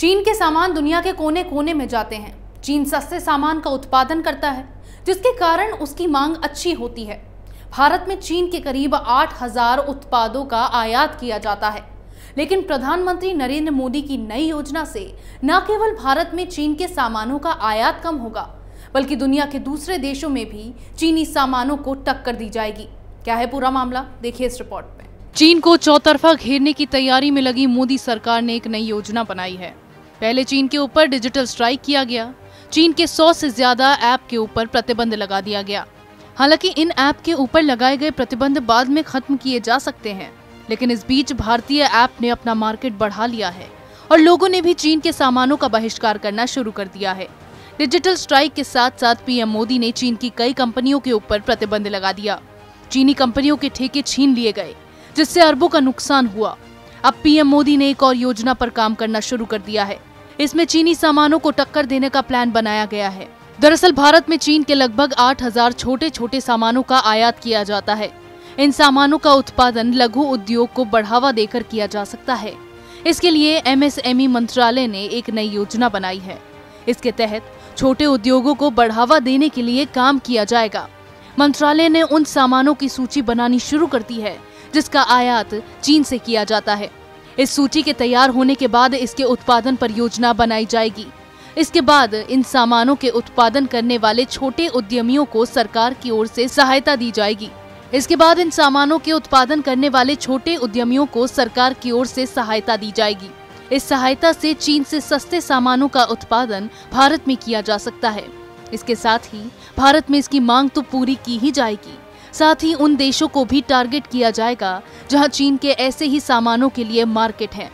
चीन के सामान दुनिया के कोने कोने में जाते हैं। चीन सस्ते सामान का उत्पादन करता है, जिसके कारण उसकी मांग अच्छी होती है। भारत में चीन के करीब 8,000 उत्पादों का आयात किया जाता है, लेकिन प्रधानमंत्री नरेंद्र मोदी की नई योजना से न केवल भारत में चीन के सामानों का आयात कम होगा, बल्कि दुनिया के दूसरे देशों में भी चीनी सामानों को टक्कर दी जाएगी। क्या है पूरा मामला, देखिए इस रिपोर्ट में। चीन को चौतरफा घेरने की तैयारी में लगी मोदी सरकार ने एक नई योजना बनाई है। पहले चीन के ऊपर डिजिटल स्ट्राइक किया गया। चीन के 100 से ज्यादा ऐप के ऊपर प्रतिबंध लगा दिया गया। हालांकि इन ऐप के ऊपर लगाए गए प्रतिबंध बाद में खत्म किए जा सकते हैं, लेकिन इस बीच भारतीय ऐप ने अपना मार्केट बढ़ा लिया है और लोगों ने भी चीन के सामानों का बहिष्कार करना शुरू कर दिया है। डिजिटल स्ट्राइक के साथ साथ पीएम मोदी ने चीन की कई कंपनियों के ऊपर प्रतिबंध लगा दिया। चीनी कंपनियों के ठेके छीन लिए गए, जिससे अरबों का नुकसान हुआ। अब पीएम मोदी ने एक और योजना पर काम करना शुरू कर दिया है। इसमें चीनी सामानों को टक्कर देने का प्लान बनाया गया है। दरअसल भारत में चीन के लगभग 8,000 छोटे छोटे सामानों का आयात किया जाता है। इन सामानों का उत्पादन लघु उद्योग को बढ़ावा देकर किया जा सकता है। इसके लिए एमएसएमई मंत्रालय ने एक नई योजना बनाई है। इसके तहत छोटे उद्योगों को बढ़ावा देने के लिए काम किया जाएगा। मंत्रालय ने उन सामानों की सूची बनानी शुरू कर दी है जिसका आयात चीन से किया जाता है। इस सूची के तैयार होने के बाद इसके उत्पादन पर योजना बनाई जाएगी। इसके बाद इन सामानों के उत्पादन करने वाले छोटे उद्यमियों को सरकार की ओर से सहायता दी जाएगी। इस सहायता से चीन से सस्ते सामानों का उत्पादन भारत में किया जा सकता है। इसके साथ ही भारत में इसकी मांग तो पूरी की ही जाएगी, साथ ही उन देशों को भी टारगेट किया जाएगा जहां चीन के ऐसे ही सामानों के लिए मार्केट है।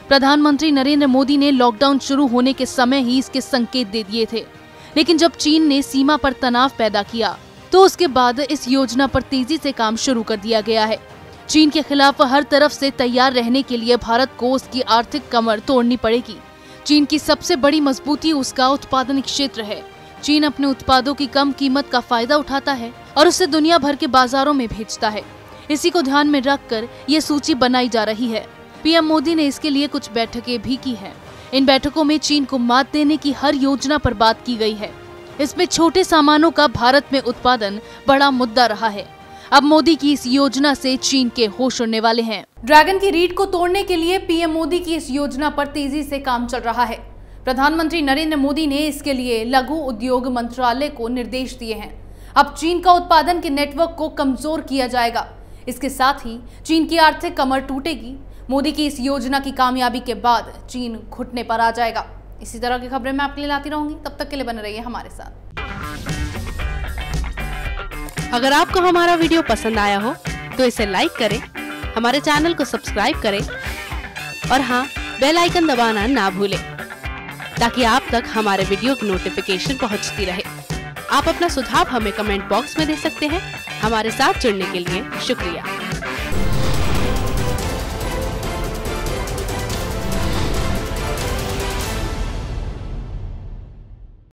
प्रधानमंत्री नरेंद्र मोदी ने लॉकडाउन शुरू होने के समय ही इसके संकेत दे दिए थे, लेकिन जब चीन ने सीमा पर तनाव पैदा किया तो उसके बाद इस योजना पर तेजी से काम शुरू कर दिया गया है। चीन के खिलाफ हर तरफ से तैयार रहने के लिए भारत को उसकी आर्थिक कमर तोड़नी पड़ेगी। चीन की सबसे बड़ी मजबूती उसका उत्पादन क्षेत्र है। चीन अपने उत्पादों की कम कीमत का फायदा उठाता है और उसे दुनिया भर के बाजारों में भेजता है। इसी को ध्यान में रखकर ये सूची बनाई जा रही है। पीएम मोदी ने इसके लिए कुछ बैठकें भी की हैं। इन बैठकों में चीन को मात देने की हर योजना पर बात की गई है। इसमें छोटे सामानों का भारत में उत्पादन बड़ा मुद्दा रहा है। अब मोदी की इस योजना से चीन के होश उड़ने वाले हैं। ड्रैगन की रीढ़ को तोड़ने के लिए पीएम मोदी की इस योजना पर तेजी से काम चल रहा है। प्रधानमंत्री नरेंद्र मोदी ने इसके लिए लघु उद्योग मंत्रालय को निर्देश दिए हैं। अब चीन का उत्पादन के नेटवर्क को कमजोर किया जाएगा। इसके साथ ही चीन की आर्थिक कमर टूटेगी। मोदी की इस योजना की कामयाबी के बाद चीन घुटने पर आ जाएगा। इसी तरह की खबरें मैं आपके लिए लाती रहूंगी। तब तक के लिए बने रहिए हमारे साथ। अगर आपको हमारा वीडियो पसंद आया हो तो इसे लाइक करें, हमारे चैनल को सब्सक्राइब करें और हाँ, बेल आइकन दबाना ना भूलें ताकि आप तक हमारे वीडियो की नोटिफिकेशन पहुंचती रहे। आप अपना सुझाव हमें कमेंट बॉक्स में दे सकते हैं। हमारे साथ जुड़ने के लिए शुक्रिया।